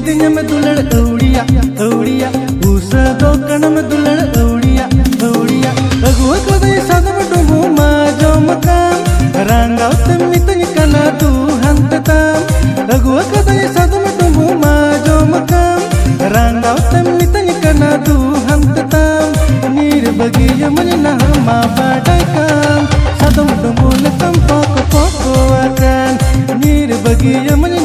दिया में दुलड़ औड़िया औड़िया उसा दो कण में दुलड़ औड़िया औड़िया अगुआ कदे सदम डुमु मा जोम काम रंगाव तमितन कना तू हंत ताम अगुआ कदे सदम डुमु मा जोम काम रंगाव तमितन कना तू हंत ताम नीर बगी यमन ना मा बाडा काम सदम डुमु लतम पोको पोको आkan नीर बगी यमन